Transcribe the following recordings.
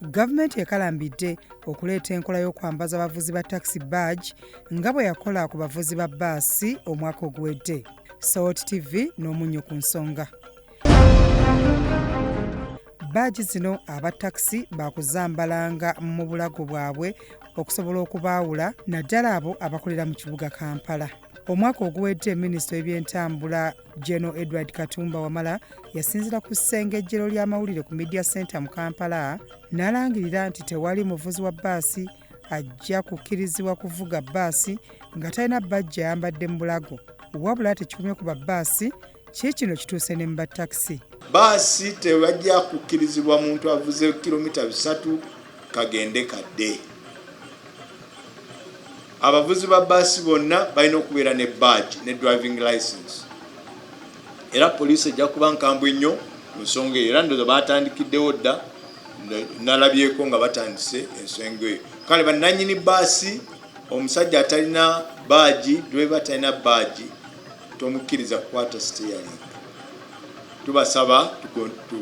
Gavumenti ekalambidde okuleeta enkola y'okwambaza abavuzi ba taxi badge nga bwe yakola ku bavuzi ba bbaasi omwaka oguwedde. Salt TV n'omunnyo ku nsonga. Badge zino aba taxi baakuzambalanga mu bulago bwabwe okusobola okubaawula naddala abo abakolera mu kibuga Kampala. Omwaka oguwedde Minisita w'ebyentambula General Edward Katumba Wamala yasinzira ku ssengejjero ly'amawulire ku Media Center mu Kampala n'alangirira nti tewali muvuzi wa bbaasi ajja kukkirizibwa kuvuga bbaasi nga talina bajja ayambadde mu bulago. Wabula tekikumye ku babbaasi, kino kituuse ne mu batakisi. Bbaasi tewajja kukkirizibwa muntu avuze kilomita 3 kagende kadde. Abavuzi ba bbaasi bonna balina okubeera ne badge ne driving license. Era poliisi ejja kuba nkambwe nnyo mu nsonga eyo, era ndoza baatandikiddewo dda nalabyeko nga batandise ensonga eyo. Kale bannannyini bbaasi, omusajja atalina badge, driver atalina badge, tomukkiriza kukwata steering. Tubasaba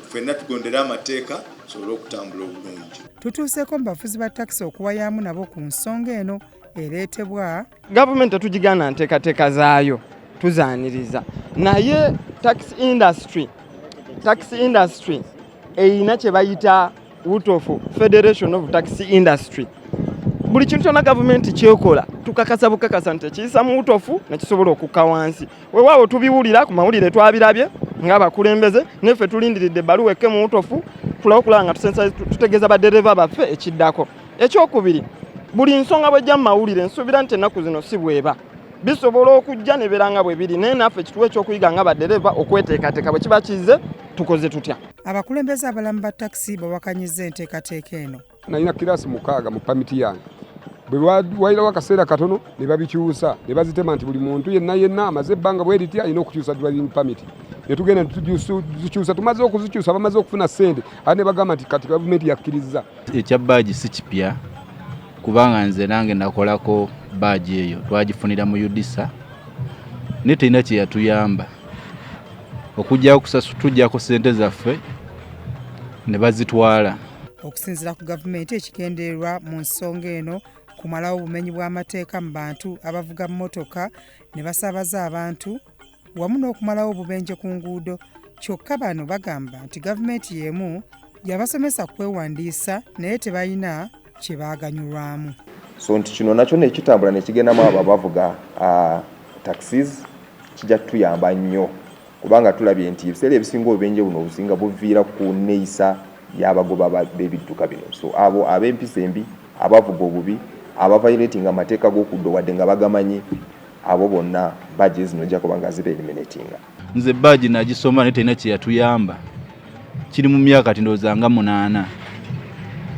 ffenna tugondere amateeka tusobole okutambula obulungi. Tutuuseeko mu bavuzi ba takisi okuwayaamu nabo ku nsonga eno ereetebwa. Gavumenti tetugigana nteekateeka zaayo tuzaaniriza, naye taxi industry eyina kye bayita root of Federation of Taxi Industry. Buli kintu kyonna gavumenti kyekola tukakasa bukakasa nti kiyisa mu utofu nekisobola okukka wansi. Weewaawo tubiwulira ku mawulire twabirabye ng'abakulembeze, neffe tulindiridde ebbaluwa ekke mu utofu tulawo okulaba nga tutegeeza baddereva baffe ekiddako. Ekyokubiri, buli nsonga bw'ejja mu mawulire nsuubira nti ennaku zino si bweba bisobola okujja ne beera nga bwe biri, naye naffe kituwa ekyokuyiga nga baddereva okweteekateeka bwe kiba kizze tukoze tutya. Abakulembeze abalamu ba takisi bawakanyizza enteekateeka eno. Nalina kiraasi 6 mu pamiti yange. Bwe waayirawo akaseera katono ne babikyusa ne bazitema nti buli muntu yenna amaze ebbanga bwe litya alina okukyusa driving permit. Ne tugenda tukyusa, tumaze okuzikyusa bamaze okufuna ssente ate ne bagamba nti kati gavumenti yakkirizza. Ekya badge si kipya kubanga nze nange nakolako badge eyo twagifunira mu UDISA ne terina kye yatuyamba okujja tujjako ssente zaffe ne bazitwala. Okusinziira ku gavumenti ekigendererwa mu nsonga eno kumalawo obumenyi bw'amateeka mu bantu abavuga mmotoka ne basaabaza abantu wamu n'okumalawo obubenje ku nguudo. Kyokka bano bagamba nti gavumenti y'emu yabasomesa kwewandiisa naye tebalina kye baaganyulwamu. So nti kino nakyo nekitambula nekigendamu abo abavuga taxis kijja tuyamba nnyo kubanga tulabye nti ebiseera ebisinga obubenje buno obusinga buviira ku neeyisa y'abagoba b'ebidduka bino. So abo ab'empisa embi, abavuga obubi, abavayiretinga amateeka g'okuddo wadde nga bagamanyi, abo bonna badge zino ojja kuba nga ziba eliminatinga. Nze badge nagisoma naye terina kye yatuyamba. Kiri mu myaka ndowooza nga 8.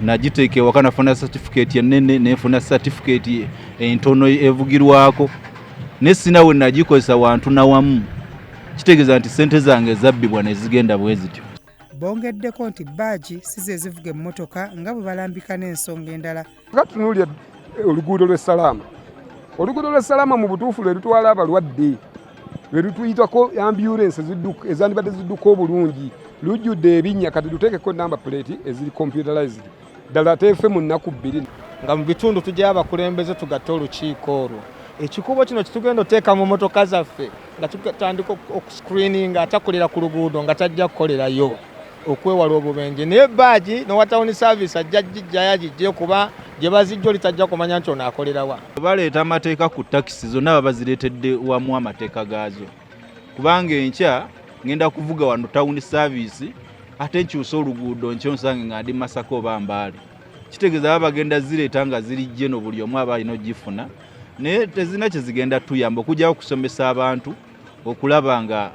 Nagiteeka ewaka nafuna certificate ennene nefuna certificate entono evugirwako ne sina we nagikozesa wantu na wamu. Kitegeeza nti ssente zange zabbibwa ne zigenda bwe zityo. Bongeddeko nti badge si ze zivuga emmotoka nga bwe balambika n'ensonga endala. Katunuulya oluguudo lw'Essalama. Oluguudo lw'Essalama mu butuufu lwe lutwala abalwadde, lwe lutuyitako ambulance ezandibadde zidduka obulungi, lujjudde ebinnya kati luteekeko number plate eziri computerized. Ddala teefe mu nnaku 2 nga mu bitundu tujja abakulembeze tugatte olukiiko olwo. Ekikubo kino kitugenda oteeka mu motoka zaffe nga tutandika okuscreeninga atakolera ku luguudo nga tajja kukolerayo okwewala obubenje. Naye badge ne Town Service ajja gijjayo agijje kuba gye bazijja litajja kumanya nti ono akolerawa. Baleeta amateeka ku takisi zonna baba bazireetedde wamu amateeka gaazo. Kubanga enkya ngenda kuvuga wano Town Service ate nkyusa oluguudo nkyo nsange nga ndi Masaka oba Mbale. Kitegeeza baba bagenda zireeta nga ziri jjeno buli omu aba alina ogifuna. Naye tezina kye zigenda tuyamba okujjawo okusomesa abantu okulaba nga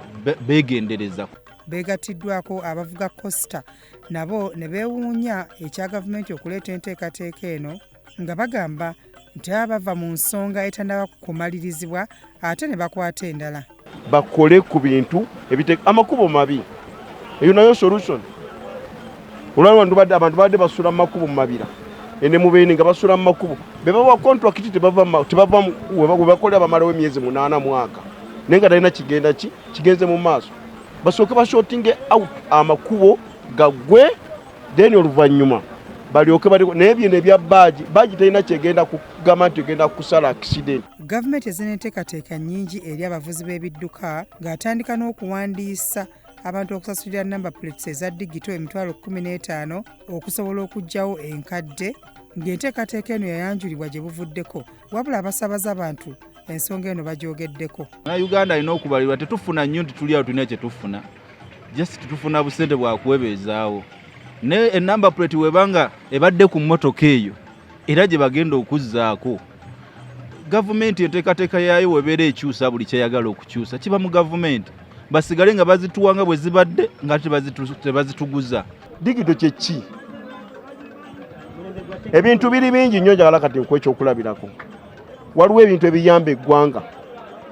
beegendereza. Beegatiddwako abavuga Costa nabo ne beewuunya ekya gavumenti okuleeta enteekateeka eno nga bagamba nti abava mu nsonga etannaba kumalirizibwa ate ne bakwata endala. Bakole ku bintu amakubo mabi. Eyo nayo solution. Abantu badde basula mu makubo mabira. Ene mubeeni nga basula mu makubo. Beba contract tebava we bakolera bamalawo emyezi 8 mwaka. Nenga dalina kigenze mu maaso. Basooke bashootinge out amakubo gagwe then oluvannyuma balyoke bali nebyo nebya baji tayina kyegenda kugamba nti egenda kusala accident. Gavumenti ezina enteekateeka nnyingi eri abavuzi b'ebidduka ng'atandika n'okuwandiisa abantu okusasulira namba plates eza digito emitwalo 15 okusobola okuggyawo enkadde ng'enteekateeka eno yayanjulibwa gye buvuddeko wabula abasabaza abantu ensonga eno bagyogeddeko. Uganda alina okubalirwa tetufuna nnyo nti tuli awo tulina kye tufuna just tetufuna busente bwa kwebeezaawo ne enamba plate webanga ebadde ku mmotoka eyo era gye bagenda okuzzaako gavumenti enteekateeka yaayo webeera ekyusa buli kyeyagala okukyusa kiba mu gavumenti basigale nga bazituwanga bwe zibadde nga tebazituguza. Digito kyeki ebintu biri bingi nnyo njagala kati nkwekyokulabirako. Waliwo ebintu ebiyamba eggwanga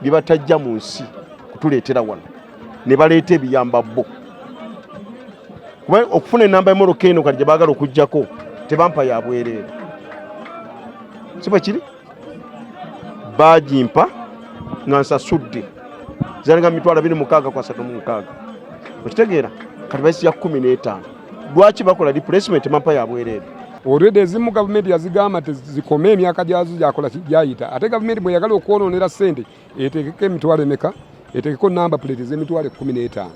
bye batajja mu nsi kutuleetera wano ne baleeta ebiyamba bo. Kuba okufuna enamba y'emmoloka eno kati gye baagala okuggyako tebampa ya bwereere. Si bwe kiri? Baagimpa nga nsasudde zalinga mitwalo 26 kwa 36. Okitegeera kati bayisi ya 15. Lwaki bakola replacement bampa ya bwereere? Already ezimu gavumenti yazigamba tezikome emyaka gyazo gyakola gyayita ate gavumenti bwe yagala okwonoonera ssente eteekeko emitwalo emeka eteekeko namba plate ez'emitwalo 15.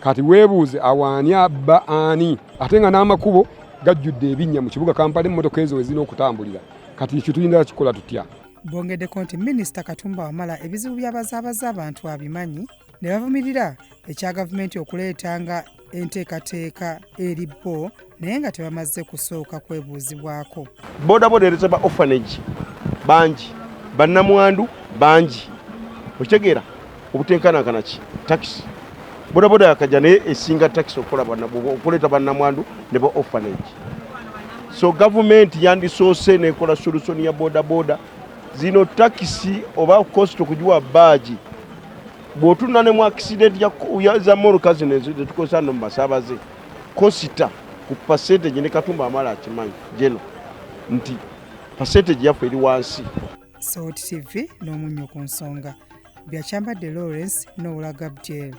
Kati weebuuze awaani abba ani ate nga n'amakubo gajjudde ebinnya mu kibuga Kampala emmotoka ezo wezina okutambulira. Kati ekyo tulina kikola tutya? Bongeddeko nti Minisita Katumba Wamala ebizibu by'abazaabaza abantu abimanyi ne bavumirira ekya gavumenti okuleetanga enteekateeka eri bo naye nga tebamaze kusooka kwebuuzibwako. Bodaboda ereza ba orphanage bangi bannamwandu bangi okitegeera obutenkanankana ki taxi bodaboda yakajja naye esinga taxi okuleeta bannamwandu ne ba orphanage. So gavumenti yandisoose nekola solution ya bodaboda zino taxi oba cost okugiwa baaji bw'otunda ne mu accident za mmoloka zino zetukozesa no mu basaabaze kosita ku percentage ne Katumba Wamala akimanyi jeno nti percentage yaffe eri wansi. Salt TV n'omunnyo ku nsonga. Byakyambadde Lawrence n'Ola Gabriel.